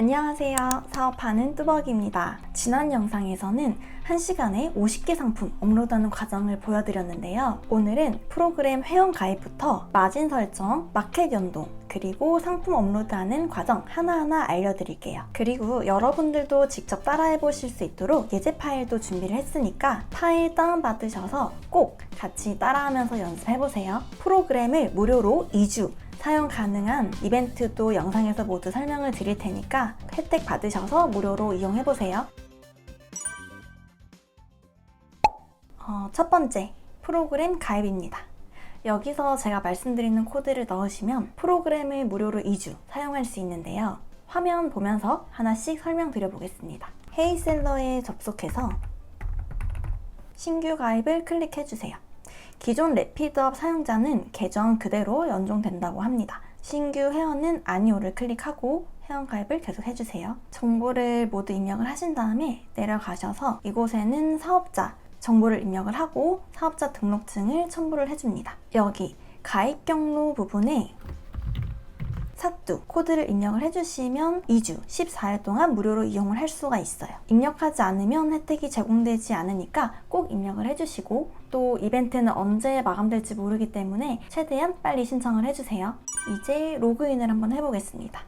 안녕하세요. 사업하는 뚜벅입니다. 지난 영상에서는 1시간에 50개 상품 업로드하는 과정을 보여드렸는데요. 오늘은 프로그램 회원 가입부터 마진 설정, 마켓 연동, 그리고 상품 업로드하는 과정 하나하나 알려드릴게요. 그리고 여러분들도 직접 따라해보실 수 있도록 예제 파일도 준비를 했으니까 파일 다운받으셔서 꼭 같이 따라하면서 연습해보세요. 프로그램을 무료로 2주 사용 가능한 이벤트도 영상에서 모두 설명을 드릴 테니까 혜택 받으셔서 무료로 이용해보세요. 첫 번째, 프로그램 가입입니다. 여기서 제가 말씀드리는 코드를 넣으시면 프로그램을 무료로 2주 사용할 수 있는데요. 화면 보면서 하나씩 설명드려 보겠습니다. 헤이셀러에 접속해서 신규 가입을 클릭해주세요. 기존 래피드업 사용자는 계정 그대로 연동된다고 합니다. 신규 회원은 아니오를 클릭하고 회원 가입을 계속 해주세요. 정보를 모두 입력을 하신 다음에 내려가셔서 이곳에는 사업자 정보를 입력을 하고 사업자 등록증을 첨부를 해줍니다. 여기 가입 경로 부분에 사뚜 코드를 입력을 해주시면 2주 14일 동안 무료로 이용을 할 수가 있어요. 입력하지 않으면 혜택이 제공되지 않으니까 꼭 입력을 해주시고, 또 이벤트는 언제 마감될지 모르기 때문에 최대한 빨리 신청을 해주세요. 이제 로그인을 한번 해보겠습니다.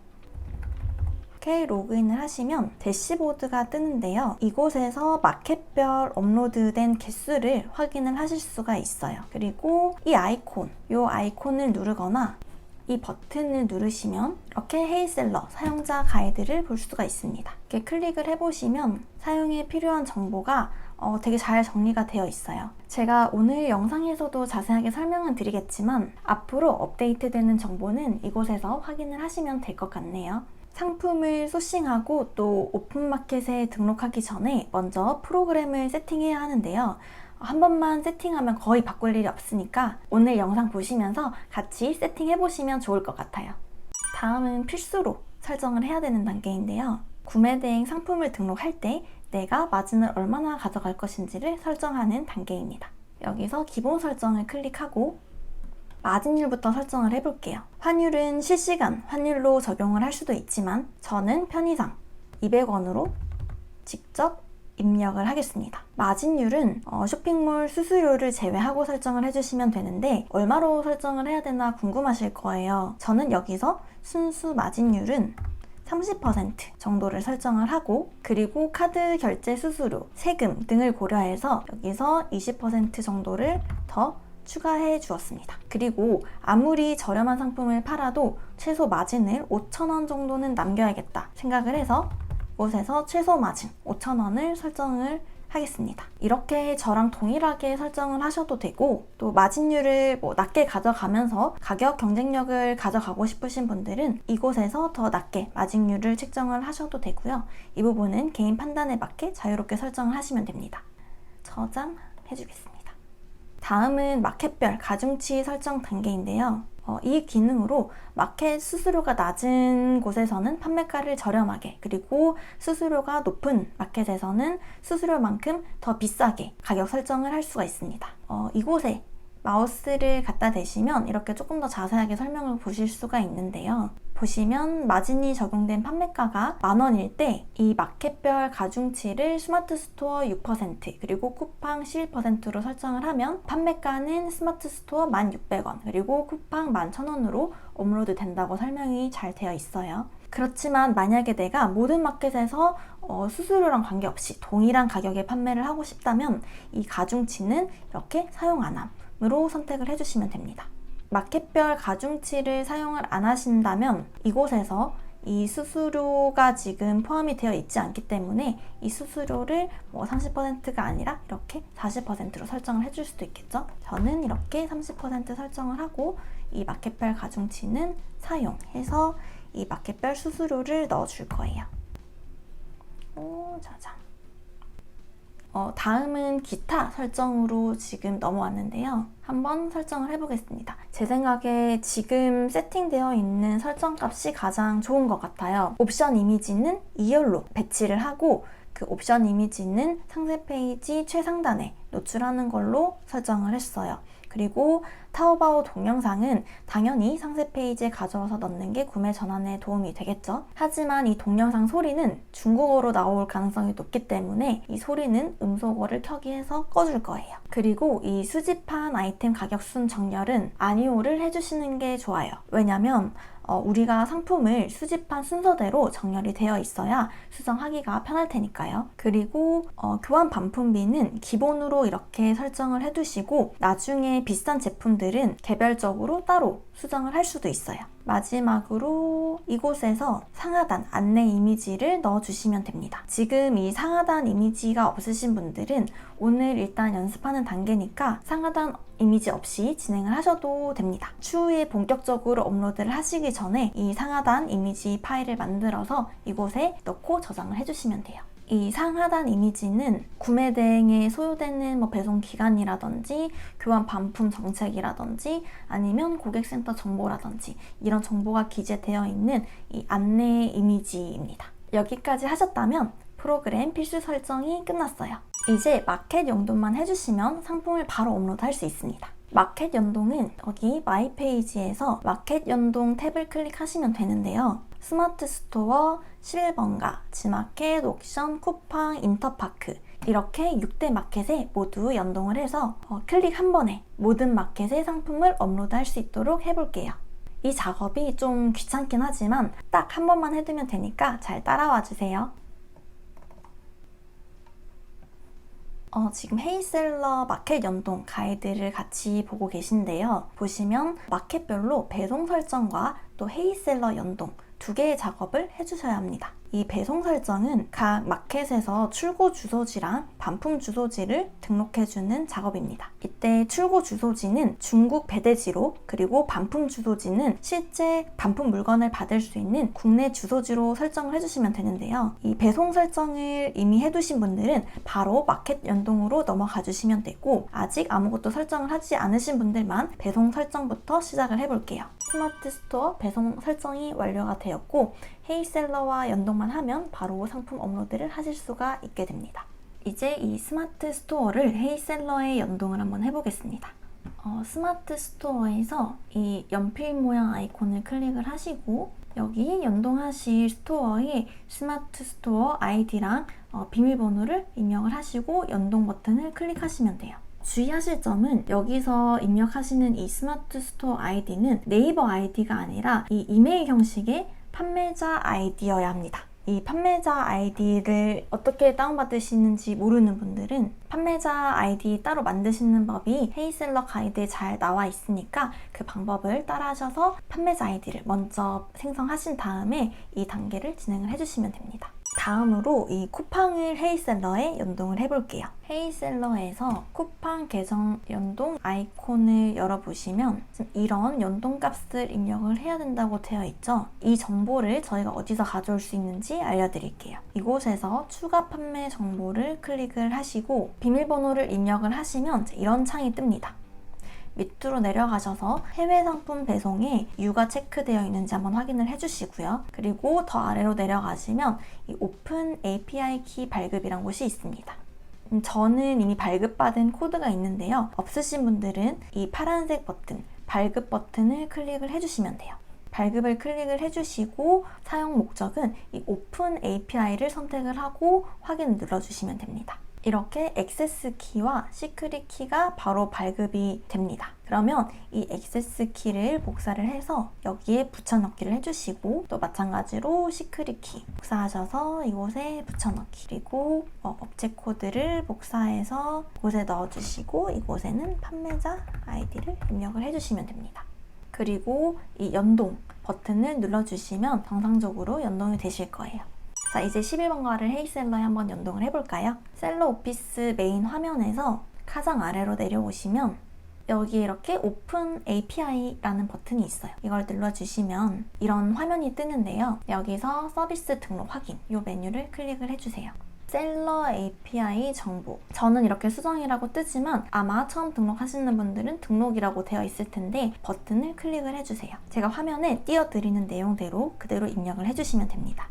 이렇게 로그인을 하시면 대시보드가 뜨는데요. 이곳에서 마켓별 업로드된 개수를 확인을 하실 수가 있어요. 그리고 이 아이콘을 누르거나 이 버튼을 누르시면 이렇게 헤이셀러 사용자 가이드를 볼 수가 있습니다. 이렇게 클릭을 해보시면 사용에 필요한 정보가 되게 잘 정리가 되어 있어요. 제가 오늘 영상에서도 자세하게 설명은 드리겠지만 앞으로 업데이트되는 정보는 이곳에서 확인을 하시면 될 것 같네요. 상품을 소싱하고 또 오픈마켓에 등록하기 전에 먼저 프로그램을 세팅해야 하는데요. 한 번만 세팅하면 거의 바꿀 일이 없으니까 오늘 영상 보시면서 같이 세팅해 보시면 좋을 것 같아요. 다음은 필수로 설정을 해야 되는 단계인데요. 구매 대행 상품을 등록할 때 내가 마진을 얼마나 가져갈 것인지를 설정하는 단계입니다. 여기서 기본 설정을 클릭하고 마진율부터 설정을 해볼게요. 환율은 실시간 환율로 적용을 할 수도 있지만 저는 편의상 200원으로 직접 입력을 하겠습니다. 마진율은 쇼핑몰 수수료를 제외하고 설정을 해주시면 되는데 얼마로 설정을 해야 되나 궁금하실 거예요. 저는 여기서 순수 마진율은 30% 정도를 설정을 하고, 그리고 카드 결제 수수료, 세금 등을 고려해서 여기서 20% 정도를 더 추가해 주었습니다. 그리고 아무리 저렴한 상품을 팔아도 최소 마진을 5,000원 정도는 남겨야겠다 생각을 해서 이곳에서 최소 마진 5,000원을 설정을 하겠습니다. 이렇게 저랑 동일하게 설정을 하셔도 되고, 또 마진율을 낮게 가져가면서 가격 경쟁력을 가져가고 싶으신 분들은 이곳에서 더 낮게 마진율을 책정을 하셔도 되고요. 이 부분은 개인 판단에 맞게 자유롭게 설정을 하시면 됩니다. 저장해 주겠습니다. 다음은 마켓별 가중치 설정 단계인데요. 이 기능으로 마켓 수수료가 낮은 곳에서는 판매가를 저렴하게, 그리고 수수료가 높은 마켓에서는 수수료만큼 더 비싸게 가격 설정을 할 수가 있습니다. 이곳에 마우스를 갖다 대시면 이렇게 조금 더 자세하게 설명을 보실 수가 있는데요. 보시면 마진이 적용된 판매가가 10,000원일 때 이 마켓별 가중치를 스마트 스토어 6% 그리고 쿠팡 11%로 설정을 하면 판매가는 스마트 스토어 1,600원 그리고 쿠팡 11,000원으로 업로드 된다고 설명이 잘 되어 있어요. 그렇지만 만약에 내가 모든 마켓에서 수수료랑 관계없이 동일한 가격에 판매를 하고 싶다면 이 가중치는 이렇게 사용 안 함으로 선택을 해주시면 됩니다. 마켓별 가중치를 사용을 안 하신다면 이곳에서 이 수수료가 지금 포함이 되어 있지 않기 때문에 이 수수료를 30%가 아니라 이렇게 40%로 설정을 해줄 수도 있겠죠. 저는 이렇게 30% 설정을 하고 이 마켓별 가중치는 사용해서 이 마켓별 수수료를 넣어줄 거예요. 짜잔. 다음은 기타 설정으로 지금 넘어왔는데요. 한번 설정을 해보겠습니다. 제 생각에 지금 세팅되어 있는 설정 값이 가장 좋은 것 같아요. 옵션 이미지는 2열로 배치를 하고, 그 옵션 이미지는 상세 페이지 최상단에 노출하는 걸로 설정을 했어요. 그리고 타오바오 동영상은 당연히 상세 페이지에 가져와서 넣는 게 구매 전환에 도움이 되겠죠. 하지만 이 동영상 소리는 중국어로 나올 가능성이 높기 때문에 이 소리는 음소거를 켜기 해서 꺼줄 거예요. 그리고 이 수집한 아이템 가격 순 정렬은 아니오를 해주시는 게 좋아요. 왜냐면 우리가 상품을 수집한 순서대로 정렬이 되어 있어야 수정하기가 편할 테니까요. 그리고 교환 반품비는 기본으로 이렇게 설정을 해두시고 나중에 비싼 제품들은 개별적으로 따로 수정을 할 수도 있어요. 마지막으로 이곳에서 상하단 안내 이미지를 넣어주시면 됩니다. 지금 이 상하단 이미지가 없으신 분들은 오늘 일단 연습하는 단계니까 상하단 이미지 없이 진행을 하셔도 됩니다. 추후에 본격적으로 업로드를 하시기 전에 이 상하단 이미지 파일을 만들어서 이곳에 넣고 저장을 해주시면 돼요. 이 상하단 이미지는 구매 대행에 소요되는 배송 기간이라든지 교환 반품 정책이라든지 아니면 고객센터 정보라든지 이런 정보가 기재되어 있는 이 안내 이미지입니다. 여기까지 하셨다면 프로그램 필수 설정이 끝났어요. 이제 마켓 연동만 해주시면 상품을 바로 업로드할 수 있습니다. 마켓 연동은 여기 마이 페이지에서 마켓 연동 탭을 클릭하시면 되는데요. 스마트 스토어, 11번가, 지마켓, 옥션, 쿠팡, 인터파크 이렇게 6대 마켓에 모두 연동을 해서 클릭 한 번에 모든 마켓에 상품을 업로드할 수 있도록 해볼게요. 이 작업이 좀 귀찮긴 하지만 딱 한 번만 해두면 되니까 잘 따라와 주세요. 지금 헤이셀러 마켓 연동 가이드를 같이 보고 계신데요. 보시면 마켓별로 배송 설정과 또 헤이셀러 연동 두 개의 작업을 해주셔야 합니다. 이 배송 설정은 각 마켓에서 출고 주소지랑 반품 주소지를 등록해주는 작업입니다. 이때 출고 주소지는 중국 배대지로 그리고 반품 주소지는 실제 반품 물건을 받을 수 있는 국내 주소지로 설정을 해주시면 되는데요. 이 배송 설정을 이미 해두신 분들은 바로 마켓 연동으로 넘어가 주시면 되고 아직 아무것도 설정을 하지 않으신 분들만 배송 설정부터 시작을 해볼게요. 스마트 스토어 배송 설정이 완료가 되었고 헤이셀러와 연동만 하면 바로 상품 업로드를 하실 수가 있게 됩니다. 이제 이 스마트 스토어를 헤이셀러에 연동을 한번 해보겠습니다. 스마트 스토어에서 이 연필 모양 아이콘을 클릭을 하시고 여기 연동하실 스토어에 스마트 스토어 아이디랑 비밀번호를 입력을 하시고 연동 버튼을 클릭하시면 돼요. 주의하실 점은 여기서 입력하시는 이 스마트 스토어 아이디는 네이버 아이디가 아니라 이 이메일 형식의 판매자 아이디여야 합니다. 이 판매자 아이디를 어떻게 다운받으시는지 모르는 분들은 판매자 아이디 따로 만드시는 법이 헤이셀러 가이드에 잘 나와 있으니까 그 방법을 따라 하셔서 판매자 아이디를 먼저 생성하신 다음에 이 단계를 진행을 해주시면 됩니다. 다음으로 이 쿠팡을 헤이셀러에 연동을 해볼게요. 헤이셀러에서 쿠팡 계정 연동 아이콘을 열어보시면 이런 연동 값을 입력을 해야 된다고 되어 있죠. 이 정보를 저희가 어디서 가져올 수 있는지 알려드릴게요. 이곳에서 추가 판매 정보를 클릭을 하시고 비밀번호를 입력을 하시면 이런 창이 뜹니다. 밑으로 내려가셔서 해외 상품 배송에 U가 체크되어 있는지 한번 확인을 해주시고요. 그리고 더 아래로 내려가시면 이 오픈 API 키 발급이란 곳이 있습니다. 저는 이미 발급받은 코드가 있는데요. 없으신 분들은 이 파란색 버튼, 발급 버튼을 클릭을 해주시면 돼요. 발급을 클릭을 해주시고 사용 목적은 이 오픈 API를 선택을 하고 확인 눌러주시면 됩니다. 이렇게 액세스 키와 시크릿 키가 바로 발급이 됩니다. 그러면 이 액세스 키를 복사를 해서 여기에 붙여넣기를 해주시고 또 마찬가지로 시크릿 키 복사하셔서 이곳에 붙여넣기 그리고 업체 코드를 복사해서 이곳에 넣어주시고 이곳에는 판매자 아이디를 입력을 해주시면 됩니다. 그리고 이 연동 버튼을 눌러주시면 정상적으로 연동이 되실 거예요. 자, 이제 11번가를 헤이셀러에 한번 연동을 해볼까요? 셀러 오피스 메인 화면에서 가장 아래로 내려오시면 여기 이렇게 오픈 API라는 버튼이 있어요. 이걸 눌러주시면 이런 화면이 뜨는데요. 여기서 서비스 등록 확인 이 메뉴를 클릭을 해주세요. 셀러 API 정보 저는 이렇게 수정이라고 뜨지만 아마 처음 등록하시는 분들은 등록이라고 되어 있을 텐데 버튼을 클릭을 해주세요. 제가 화면에 띄워드리는 내용대로 그대로 입력을 해주시면 됩니다.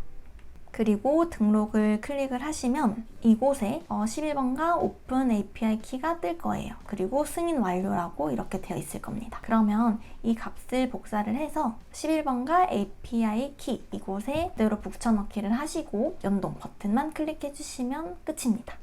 그리고 등록을 클릭을 하시면 이곳에 11번가 오픈 API 키가 뜰 거예요. 그리고 승인 완료라고 이렇게 되어 있을 겁니다. 그러면 이 값을 복사를 해서 11번가 API 키 이곳에 그대로 붙여넣기를 하시고 연동 버튼만 클릭해 주시면 끝입니다.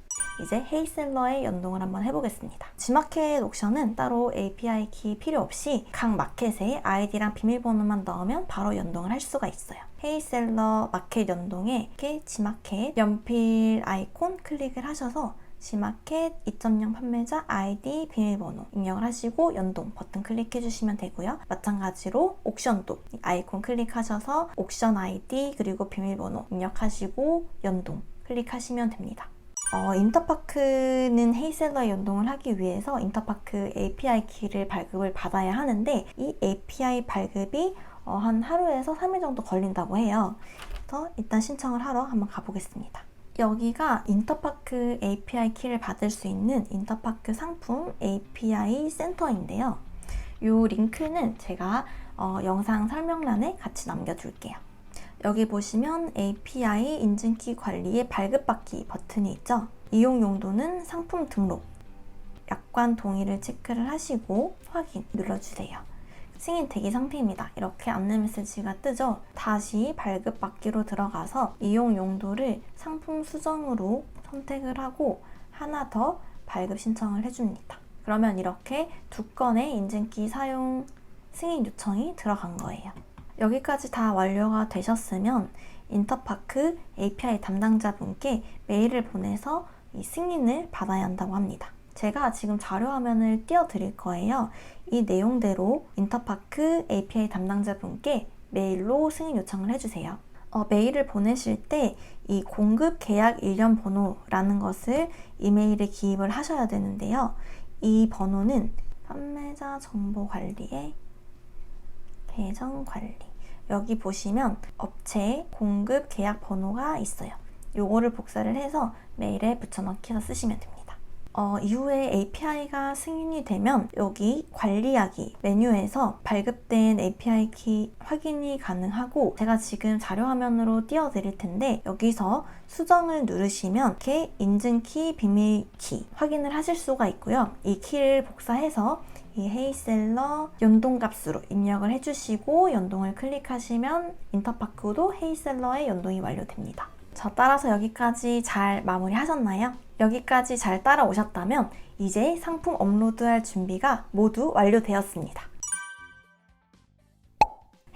이제 헤이셀러의 연동을 한번 해보겠습니다. G마켓 옵션은 따로 API 키 필요 없이 각 마켓에 아이디랑 비밀번호만 넣으면 바로 연동을 할 수가 있어요. 헤이셀러 마켓 연동에 이렇게 G마켓 연필 아이콘 클릭을 하셔서 G마켓 2.0 판매자 아이디 비밀번호 입력을 하시고 연동 버튼 클릭해 주시면 되고요. 마찬가지로 옥션도 아이콘 클릭하셔서 옥션 아이디 그리고 비밀번호 입력하시고 연동 클릭하시면 됩니다. 인터파크는 헤이셀러에 연동을 하기 위해서 인터파크 API 키를 발급을 받아야 하는데 이 API 발급이 한 하루에서 3일 정도 걸린다고 해요. 그래서 일단 신청을 하러 한번 가보겠습니다. 여기가 인터파크 API 키를 받을 수 있는 인터파크 상품 API 센터인데요. 이 링크는 제가 영상 설명란에 같이 남겨둘게요. 여기 보시면 API 인증키 관리의 발급받기 버튼이 있죠. 이용 용도는 상품 등록, 약관 동의를 체크를 하시고 확인 눌러주세요. 승인 대기 상태입니다. 이렇게 안내 메시지가 뜨죠. 다시 발급받기로 들어가서 이용 용도를 상품 수정으로 선택을 하고 하나 더 발급 신청을 해줍니다. 그러면 이렇게 2건의 인증키 사용 승인 요청이 들어간 거예요. 여기까지 다 완료가 되셨으면 인터파크 API 담당자분께 메일을 보내서 이 승인을 받아야 한다고 합니다. 제가 지금 자료 화면을 띄워드릴 거예요. 이 내용대로 인터파크 API 담당자분께 메일로 승인 요청을 해주세요. 메일을 보내실 때 이 공급 계약 일련 번호라는 것을 이메일에 기입을 하셔야 되는데요. 이 번호는 판매자 정보 관리의 계정 관리. 여기 보시면 업체 공급 계약 번호가 있어요. 요거를 복사를 해서 메일에 붙여넣기해서 쓰시면 됩니다. 이후에 API가 승인이 되면 여기 관리하기 메뉴에서 발급된 API 키 확인이 가능하고 제가 지금 자료 화면으로 띄워드릴 텐데 여기서 수정을 누르시면 이렇게 인증키, 비밀키 확인을 하실 수가 있고요. 이 키를 복사해서 이 헤이셀러 연동값으로 입력을 해주시고 연동을 클릭하시면 인터파크도 헤이셀러의 연동이 완료됩니다. 저 따라서 여기까지 잘 마무리하셨나요? 여기까지 잘 따라오셨다면 이제 상품 업로드할 준비가 모두 완료되었습니다.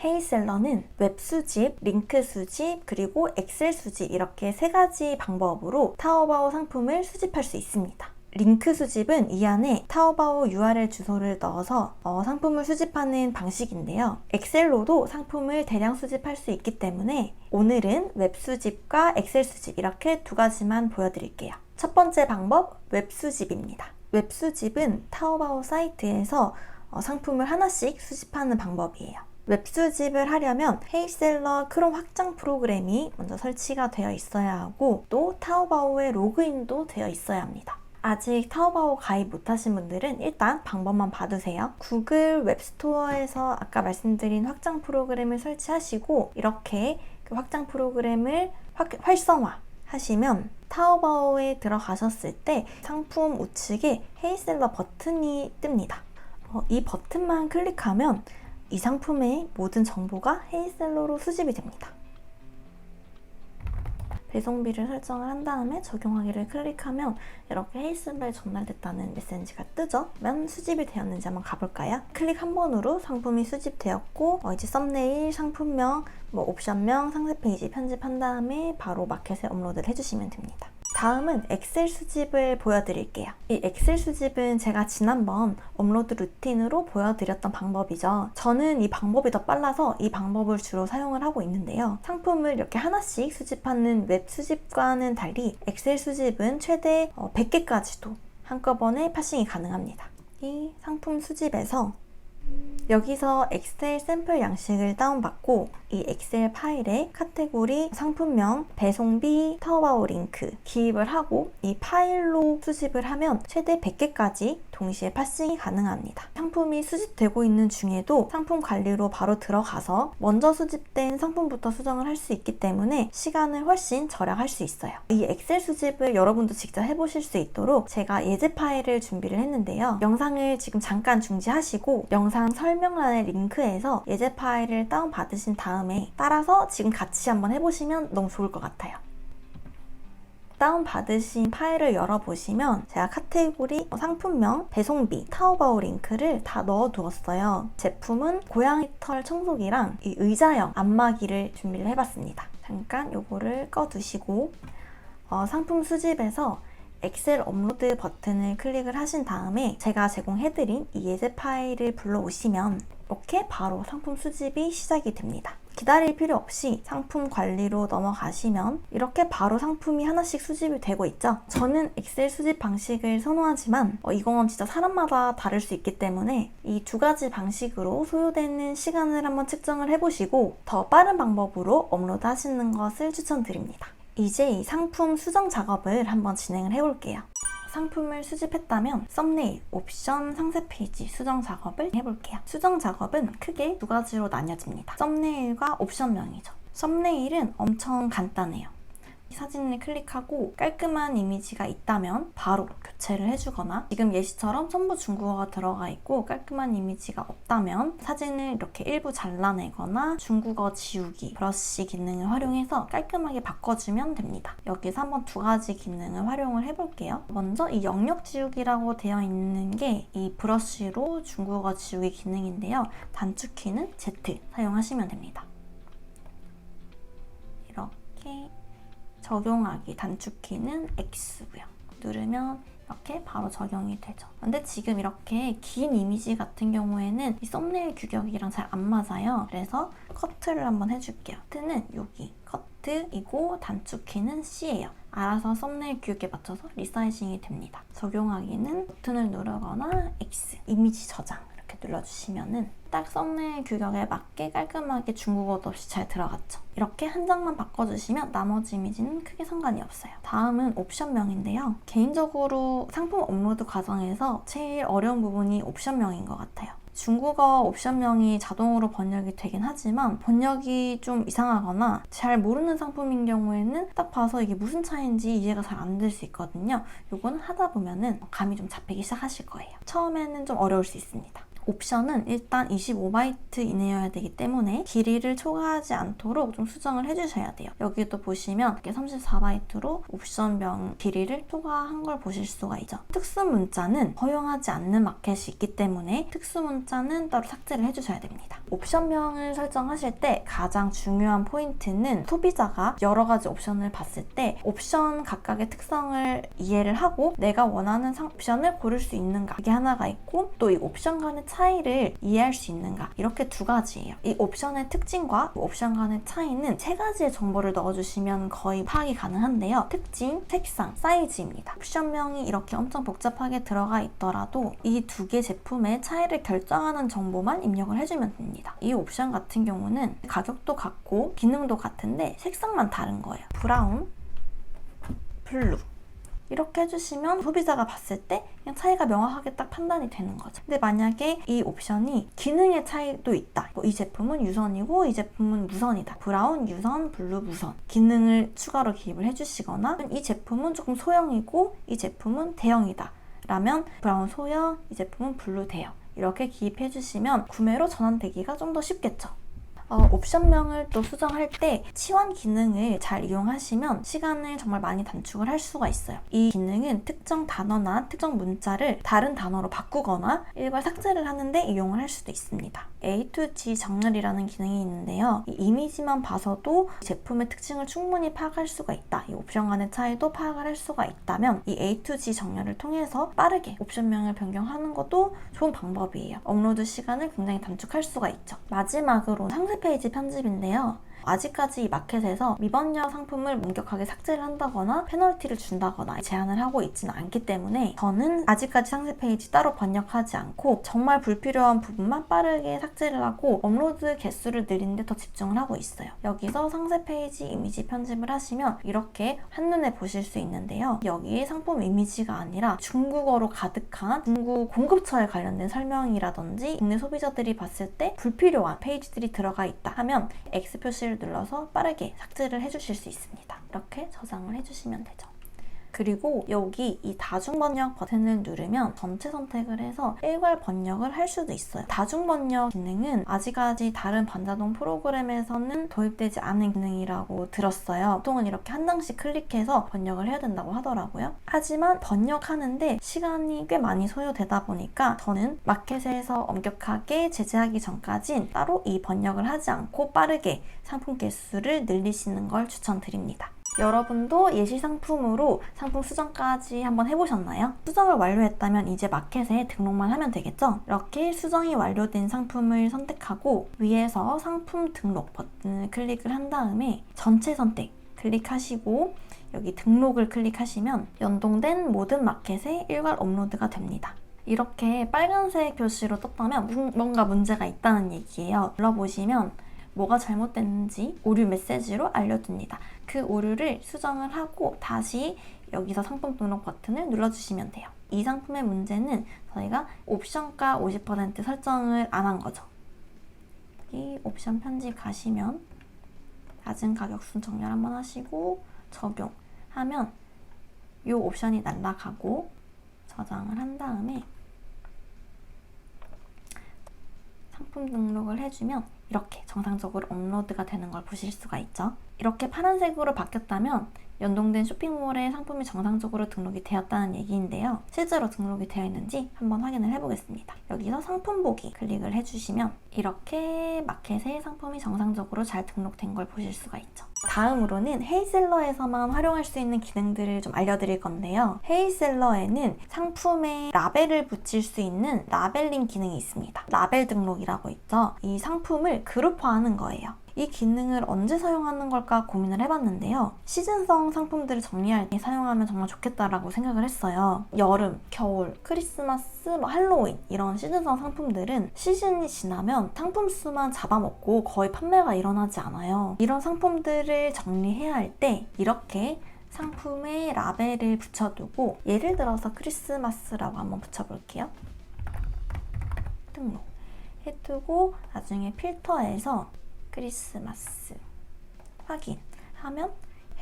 헤이셀러는 웹 수집, 링크 수집, 그리고 엑셀 수집 이렇게 3가지 방법으로 타오바오 상품을 수집할 수 있습니다. 링크 수집은 이 안에 타오바오 URL 주소를 넣어서 상품을 수집하는 방식인데요. 엑셀로도 상품을 대량 수집할 수 있기 때문에 오늘은 웹 수집과 엑셀 수집 이렇게 2가지만 보여드릴게요. 첫 번째 방법, 웹 수집입니다. 웹 수집은 타오바오 사이트에서 상품을 하나씩 수집하는 방법이에요. 웹 수집을 하려면 헤이셀러 크롬 확장 프로그램이 먼저 설치가 되어 있어야 하고 또 타오바오에 로그인도 되어 있어야 합니다. 아직 타오바오 가입 못하신 분들은 일단 방법만 받으세요. 구글 웹스토어에서 아까 말씀드린 확장 프로그램을 설치하시고 이렇게 그 확장 프로그램을 활성화 하시면 타오바오에 들어가셨을 때 상품 우측에 헤이셀러 버튼이 뜹니다. 이 버튼만 클릭하면 이 상품의 모든 정보가 헤이셀러로 수집이 됩니다. 배송비를 설정을 한 다음에 적용하기를 클릭하면 이렇게 헤이셀러에 전달됐다는 메시지가 뜨죠? 그러면 수집이 되었는지 한번 가볼까요? 클릭 한 번으로 상품이 수집되었고 이제 썸네일, 상품명, 옵션명, 상세 페이지 편집한 다음에 바로 마켓에 업로드를 해주시면 됩니다. 다음은 엑셀 수집을 보여드릴게요. 이 엑셀 수집은 제가 지난번 업로드 루틴으로 보여드렸던 방법이죠. 저는 이 방법이 더 빨라서 이 방법을 주로 사용을 하고 있는데요. 상품을 이렇게 하나씩 수집하는 웹 수집과는 달리 엑셀 수집은 최대 100개까지도 한꺼번에 파싱이 가능합니다. 이 상품 수집에서 여기서 엑셀 샘플 양식을 다운받고 이 엑셀 파일에 카테고리, 상품명, 배송비, 타오바오 링크 기입을 하고 이 파일로 수집을 하면 최대 100개까지 동시에 파싱이 가능합니다. 상품이 수집되고 있는 중에도 상품 관리로 바로 들어가서 먼저 수집된 상품부터 수정을 할 수 있기 때문에 시간을 훨씬 절약할 수 있어요. 이 엑셀 수집을 여러분도 직접 해보실 수 있도록 제가 예제 파일을 준비를 했는데요. 영상을 지금 잠깐 중지하시고 영상 설명란의 링크에서 예제 파일을 다운받으신 다음에 따라서 지금 같이 한번 해보시면 너무 좋을 것 같아요. 다운받으신 파일을 열어보시면 제가 카테고리, 상품명, 배송비, 타오바오 링크를 다 넣어두었어요. 제품은 고양이 털 청소기랑 이 의자형 안마기를 준비를 해봤습니다. 잠깐 요거를 꺼두시고 상품 수집에서 엑셀 업로드 버튼을 클릭을 하신 다음에 제가 제공해드린 이 예제 파일을 불러오시면 이렇게 바로 상품 수집이 시작이 됩니다. 기다릴 필요 없이 상품 관리로 넘어가시면 이렇게 바로 상품이 하나씩 수집이 되고 있죠. 저는 엑셀 수집 방식을 선호하지만 이건 진짜 사람마다 다를 수 있기 때문에 이 두 가지 방식으로 소요되는 시간을 한번 측정을 해보시고 더 빠른 방법으로 업로드 하시는 것을 추천드립니다. 이제 이 상품 수정 작업을 한번 진행을 해볼게요. 상품을 수집했다면 썸네일, 옵션, 상세 페이지 수정 작업을 해볼게요. 수정 작업은 크게 두 가지로 나뉘어집니다. 썸네일과 옵션명이죠. 썸네일은 엄청 간단해요. 사진을 클릭하고 깔끔한 이미지가 있다면 바로 교체를 해주거나 지금 예시처럼 전부 중국어가 들어가 있고 깔끔한 이미지가 없다면 사진을 이렇게 일부 잘라내거나 중국어 지우기, 브러쉬 기능을 활용해서 깔끔하게 바꿔주면 됩니다. 여기서 한번 두 가지 기능을 활용을 해볼게요. 먼저 이 영역 지우기라고 되어 있는 게 이 브러쉬로 중국어 지우기 기능인데요. 단축키는 Z 사용하시면 됩니다. 이렇게 적용하기 단축키는 X고요. 누르면 이렇게 바로 적용이 되죠. 근데 지금 이렇게 긴 이미지 같은 경우에는 이 썸네일 규격이랑 잘 안 맞아요. 그래서 커트를 한번 해줄게요. 커트는 여기 커트이고 단축키는 C예요. 알아서 썸네일 규격에 맞춰서 리사이징이 됩니다. 적용하기는 버튼을 누르거나 X, 이미지 저장 이렇게 눌러주시면은 딱 썸네일 규격에 맞게 깔끔하게 중국어도 없이 잘 들어갔죠. 이렇게 한 장만 바꿔주시면 나머지 이미지는 크게 상관이 없어요. 다음은 옵션명인데요. 개인적으로 상품 업로드 과정에서 제일 어려운 부분이 옵션명인 것 같아요. 중국어 옵션명이 자동으로 번역이 되긴 하지만 번역이 좀 이상하거나 잘 모르는 상품인 경우에는 딱 봐서 이게 무슨 차이인지 이해가 잘 안 될 수 있거든요. 요거는 하다 보면은 감이 좀 잡히기 시작하실 거예요. 처음에는 좀 어려울 수 있습니다. 옵션은 일단 25바이트 이내여야 되기 때문에 길이를 초과하지 않도록 좀 수정을 해주셔야 돼요. 여기도 보시면 이렇게 34바이트로 옵션명 길이를 초과한 걸 보실 수가 있죠. 특수 문자는 허용하지 않는 마켓이 있기 때문에 특수 문자는 따로 삭제를 해주셔야 됩니다. 옵션명을 설정하실 때 가장 중요한 포인트는 소비자가 여러 가지 옵션을 봤을 때 옵션 각각의 특성을 이해를 하고 내가 원하는 옵션을 고를 수 있는가, 이게 하나가 있고 또 이 옵션 간의 차이를 이해할 수 있는가, 이렇게 두 가지예요. 이 옵션의 특징과 옵션 간의 차이는 세 가지의 정보를 넣어주시면 거의 파악이 가능한데요. 특징, 색상, 사이즈입니다. 옵션명이 이렇게 엄청 복잡하게 들어가 있더라도 이 두 개 제품의 차이를 결정하는 정보만 입력을 해주면 됩니다. 이 옵션 같은 경우는 가격도 같고 기능도 같은데 색상만 다른 거예요. 브라운, 블루 이렇게 해주시면 소비자가 봤을 때 그냥 차이가 명확하게 딱 판단이 되는 거죠. 근데 만약에 이 옵션이 기능의 차이도 있다. 이 제품은 유선이고 이 제품은 무선이다. 브라운 유선, 블루 무선. 기능을 추가로 기입을 해주시거나 이 제품은 조금 소형이고 이 제품은 대형이다. 라면 브라운 소형, 이 제품은 블루 대형. 이렇게 기입해주시면 구매로 전환되기가 좀 더 쉽겠죠. 옵션명을 또 수정할 때 치환 기능을 잘 이용하시면 시간을 정말 많이 단축을 할 수가 있어요. 이 기능은 특정 단어나 특정 문자를 다른 단어로 바꾸거나 일괄 삭제를 하는데 이용을 할 수도 있습니다. A to G 정렬이라는 기능이 있는데요. 이 이미지만 봐서도 제품의 특징을 충분히 파악할 수가 있다. 이 옵션 간의 차이도 파악을 할 수가 있다면 이 A to G 정렬을 통해서 빠르게 옵션명을 변경하는 것도 좋은 방법이에요. 업로드 시간을 굉장히 단축할 수가 있죠. 마지막으로 상세 페이지 편집인데요. 아직까지 이 마켓에서 미번역 상품을 엄격하게 삭제를 한다거나 페널티를 준다거나 제한을 하고 있지는 않기 때문에 저는 아직까지 상세 페이지 따로 번역하지 않고 정말 불필요한 부분만 빠르게 삭제를 하고 업로드 개수를 늘리는 데 더 집중을 하고 있어요. 여기서 상세 페이지 이미지 편집을 하시면 이렇게 한눈에 보실 수 있는데요. 여기에 상품 이미지가 아니라 중국어로 가득한 중국 공급처에 관련된 설명이라든지 국내 소비자들이 봤을 때 불필요한 페이지들이 들어가 있다 하면 X 표시를 눌러서 빠르게 삭제를 해주실 수 있습니다. 이렇게 저장을 해주시면 되죠. 그리고 여기 이 다중 번역 버튼을 누르면 전체 선택을 해서 일괄 번역을 할 수도 있어요. 다중 번역 기능은 아직까지 다른 반자동 프로그램에서는 도입되지 않은 기능이라고 들었어요. 보통은 이렇게 한 장씩 클릭해서 번역을 해야 된다고 하더라고요. 하지만 번역하는데 시간이 꽤 많이 소요되다 보니까 저는 마켓에서 엄격하게 제재하기 전까진 따로 이 번역을 하지 않고 빠르게 상품 개수를 늘리시는 걸 추천드립니다. 여러분도 예시 상품으로 상품 수정까지 한번 해보셨나요? 수정을 완료했다면 이제 마켓에 등록만 하면 되겠죠? 이렇게 수정이 완료된 상품을 선택하고 위에서 상품 등록 버튼을 클릭을 한 다음에 전체 선택 클릭하시고 여기 등록을 클릭하시면 연동된 모든 마켓에 일괄 업로드가 됩니다. 이렇게 빨간색 표시로 떴다면 뭔가 문제가 있다는 얘기예요. 눌러보시면 뭐가 잘못됐는지 오류 메시지로 알려줍니다. 그 오류를 수정을 하고 다시 여기서 상품 등록 버튼을 눌러주시면 돼요. 이 상품의 문제는 저희가 옵션가 50% 설정을 안 한 거죠. 여기 옵션 편집 가시면 낮은 가격순 정렬 한번 하시고 적용하면 이 옵션이 날아가고 저장을 한 다음에 상품 등록을 해주면 이렇게 정상적으로 업로드가 되는 걸 보실 수가 있죠. 이렇게 파란색으로 바뀌었다면 연동된 쇼핑몰에 상품이 정상적으로 등록이 되었다는 얘기인데요. 실제로 등록이 되어 있는지 한번 확인을 해보겠습니다. 여기서 상품 보기 클릭을 해주시면 이렇게 마켓에 상품이 정상적으로 잘 등록된 걸 보실 수가 있죠. 다음으로는 헤이셀러에서만 활용할 수 있는 기능들을 좀 알려드릴 건데요. 헤이셀러에는 상품에 라벨을 붙일 수 있는 라벨링 기능이 있습니다. 라벨 등록이라고 있죠. 이 상품을 그룹화하는 거예요. 이 기능을 언제 사용하는 걸까 고민을 해봤는데요. 시즌성 상품들을 정리할 때 사용하면 정말 좋겠다라고 생각을 했어요. 여름, 겨울, 크리스마스, 할로윈 이런 시즌성 상품들은 시즌이 지나면 상품 수만 잡아먹고 거의 판매가 일어나지 않아요. 이런 상품들을 정리해야 할 때 이렇게 상품에 라벨을 붙여두고 예를 들어서 크리스마스라고 한번 붙여볼게요. 등록 해두고 나중에 필터에서 크리스마스 확인하면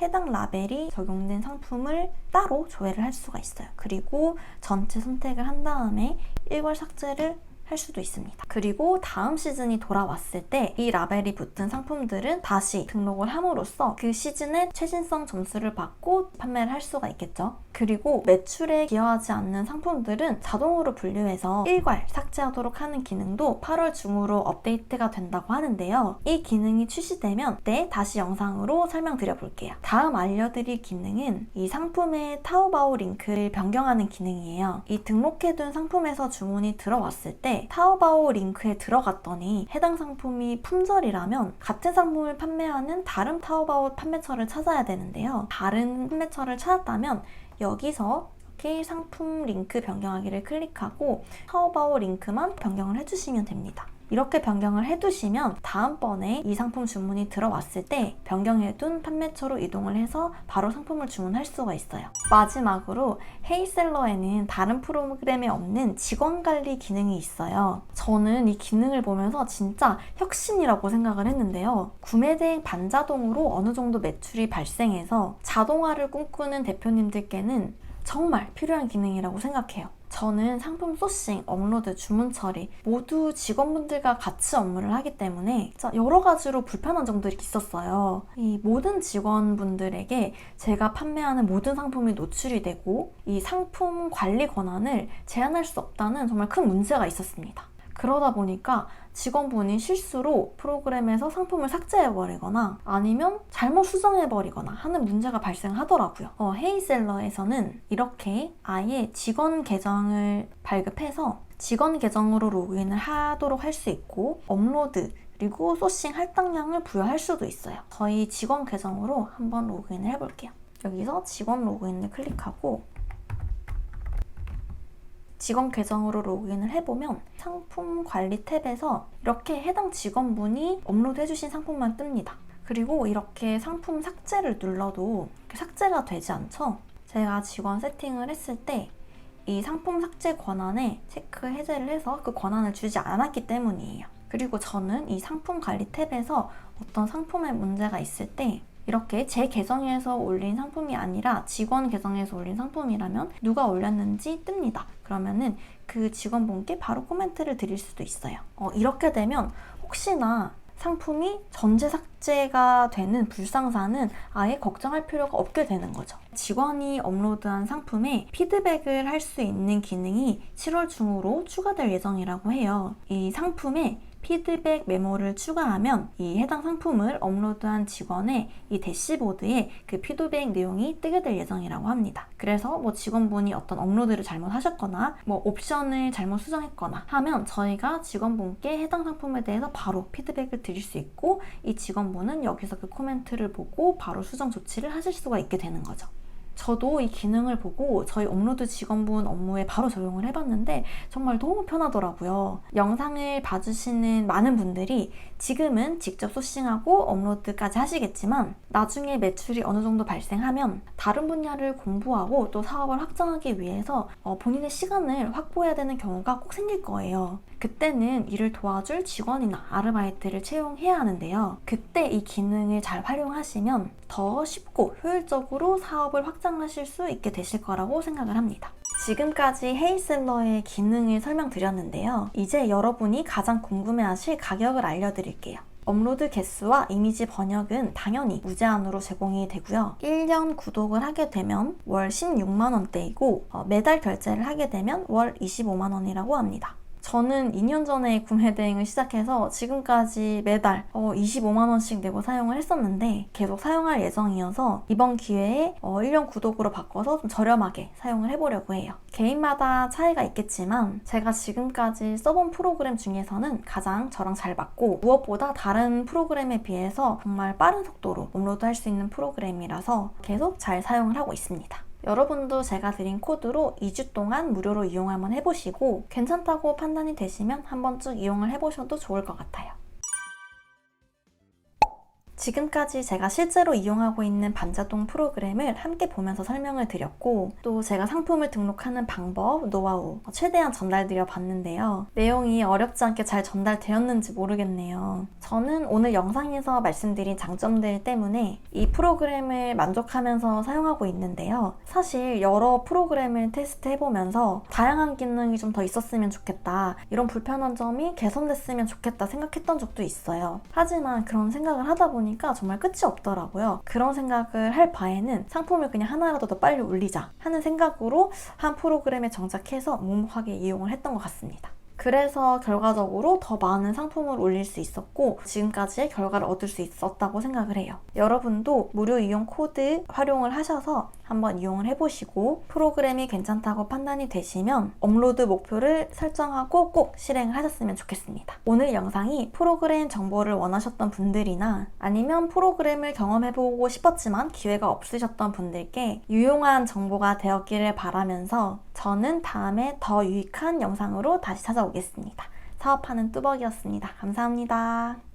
해당 라벨이 적용된 상품을 따로 조회를 할 수가 있어요. 그리고 전체 선택을 한 다음에 일괄 삭제를 할 수도 있습니다. 그리고 다음 시즌이 돌아왔을 때 이 라벨이 붙은 상품들은 다시 등록을 함으로써 그 시즌의 최신성 점수를 받고 판매를 할 수가 있겠죠. 그리고 매출에 기여하지 않는 상품들은 자동으로 분류해서 일괄 삭제하도록 하는 기능도 8월 중으로 업데이트가 된다고 하는데요. 이 기능이 출시되면 다시 영상으로 설명드려 볼게요. 다음 알려드릴 기능은 이 상품의 타오바오 링크를 변경하는 기능이에요. 이 등록해둔 상품에서 주문이 들어왔을 때 타오바오 링크에 들어갔더니 해당 상품이 품절이라면 같은 상품을 판매하는 다른 타오바오 판매처를 찾아야 되는데요. 다른 판매처를 찾았다면 여기서 이렇게 상품 링크 변경하기를 클릭하고 타오바오 링크만 변경을 해주시면 됩니다. 이렇게 변경을 해두시면 다음번에 이 상품 주문이 들어왔을 때 변경해둔 판매처로 이동을 해서 바로 상품을 주문할 수가 있어요. 마지막으로 헤이셀러에는 다른 프로그램에 없는 직원관리 기능이 있어요. 저는 이 기능을 보면서 진짜 혁신이라고 생각을 했는데요. 구매 대행 반자동으로 어느 정도 매출이 발생해서 자동화를 꿈꾸는 대표님들께는 정말 필요한 기능이라고 생각해요. 저는 상품 소싱, 업로드, 주문 처리 모두 직원분들과 같이 업무를 하기 때문에 여러 가지로 불편한 점들이 있었어요. 이 모든 직원분들에게 제가 판매하는 모든 상품이 노출이 되고 이 상품 관리 권한을 제한할 수 없다는 정말 큰 문제가 있었습니다. 그러다 보니까 직원분이 실수로 프로그램에서 상품을 삭제해버리거나 아니면 잘못 수정해버리거나 하는 문제가 발생하더라고요. 헤이셀러에서는 이렇게 아예 직원 계정을 발급해서 직원 계정으로 로그인을 하도록 할 수 있고 업로드, 그리고 소싱 할당량을 부여할 수도 있어요. 저희 직원 계정으로 한번 로그인을 해볼게요. 여기서 직원 로그인을 클릭하고 직원 계정으로 로그인을 해보면 상품 관리 탭에서 이렇게 해당 직원분이 업로드해주신 상품만 뜹니다. 그리고 이렇게 상품 삭제를 눌러도 삭제가 되지 않죠? 제가 직원 세팅을 했을 때 이 상품 삭제 권한에 체크 해제를 해서 그 권한을 주지 않았기 때문이에요. 그리고 저는 이 상품 관리 탭에서 어떤 상품에 문제가 있을 때 이렇게 제 계정에서 올린 상품이 아니라 직원 계정에서 올린 상품이라면 누가 올렸는지 뜹니다. 그러면은 그 직원분께 바로 코멘트를 드릴 수도 있어요. 이렇게 되면 혹시나 상품이 전체 삭제가 되는 불상사는 아예 걱정할 필요가 없게 되는 거죠. 직원이 업로드한 상품에 피드백을 할 수 있는 기능이 7월 중으로 추가될 예정이라고 해요. 이 상품에 피드백 메모를 추가하면 이 해당 상품을 업로드한 직원의 이 대시보드에 그 피드백 내용이 뜨게 될 예정이라고 합니다. 그래서 뭐 직원분이 어떤 업로드를 잘못하셨거나 뭐 옵션을 잘못 수정했거나 하면 저희가 직원분께 해당 상품에 대해서 바로 피드백을 드릴 수 있고 이 직원분은 여기서 그 코멘트를 보고 바로 수정 조치를 하실 수가 있게 되는 거죠. 저도 이 기능을 보고 저희 업로드 직원분 업무에 바로 적용을 해봤는데 정말 너무 편하더라고요. 영상을 봐주시는 많은 분들이 지금은 직접 소싱하고 업로드까지 하시겠지만 나중에 매출이 어느 정도 발생하면 다른 분야를 공부하고 또 사업을 확장하기 위해서 본인의 시간을 확보해야 되는 경우가 꼭 생길 거예요. 그때는 이를 도와줄 직원이나 아르바이트를 채용해야 하는데요. 그때 이 기능을 잘 활용하시면 더 쉽고 효율적으로 사업을 확장하실 수 있게 되실 거라고 생각을 합니다. 지금까지 헤이셀러의 기능을 설명드렸는데요. 이제 여러분이 가장 궁금해하실 가격을 알려드릴게요. 업로드 개수와 이미지 번역은 당연히 무제한으로 제공이 되고요. 1년 구독을 하게 되면 월 16만원대이고 매달 결제를 하게 되면 월 25만원이라고 합니다. 저는 2년 전에 구매 대행을 시작해서 지금까지 매달 25만원씩 내고 사용을 했었는데 계속 사용할 예정이어서 이번 기회에 1년 구독으로 바꿔서 좀 저렴하게 사용을 해보려고 해요. 개인마다 차이가 있겠지만 제가 지금까지 써본 프로그램 중에서는 가장 저랑 잘 맞고 무엇보다 다른 프로그램에 비해서 정말 빠른 속도로 업로드할 수 있는 프로그램이라서 계속 잘 사용을 하고 있습니다. 여러분도 제가 드린 코드로 2주 동안 무료로 이용 한번 해보시고 괜찮다고 판단이 되시면 한번 쭉 이용을 해보셔도 좋을 것 같아요. 지금까지 제가 실제로 이용하고 있는 반자동 프로그램을 함께 보면서 설명을 드렸고 또 제가 상품을 등록하는 방법, 노하우 최대한 전달드려 봤는데요. 내용이 어렵지 않게 잘 전달되었는지 모르겠네요. 저는 오늘 영상에서 말씀드린 장점들 때문에 이 프로그램을 만족하면서 사용하고 있는데요. 사실 여러 프로그램을 테스트해보면서 다양한 기능이 좀 더 있었으면 좋겠다, 이런 불편한 점이 개선됐으면 좋겠다 생각했던 적도 있어요. 하지만 그런 생각을 하다 보니까 정말 끝이 없더라고요. 그런 생각을 할 바에는 상품을 그냥 하나라도 더 빨리 올리자 하는 생각으로 한 프로그램에 정착해서 묵묵하게 이용을 했던 것 같습니다. 그래서 결과적으로 더 많은 상품을 올릴 수 있었고 지금까지의 결과를 얻을 수 있었다고 생각을 해요. 여러분도 무료 이용 코드 활용을 하셔서 한번 이용을 해보시고 프로그램이 괜찮다고 판단이 되시면 업로드 목표를 설정하고 꼭 실행을 하셨으면 좋겠습니다. 오늘 영상이 프로그램 정보를 원하셨던 분들이나 아니면 프로그램을 경험해보고 싶었지만 기회가 없으셨던 분들께 유용한 정보가 되었기를 바라면서 저는 다음에 더 유익한 영상으로 다시 찾아오겠습니다. 사업하는 뚜벅이었습니다. 감사합니다.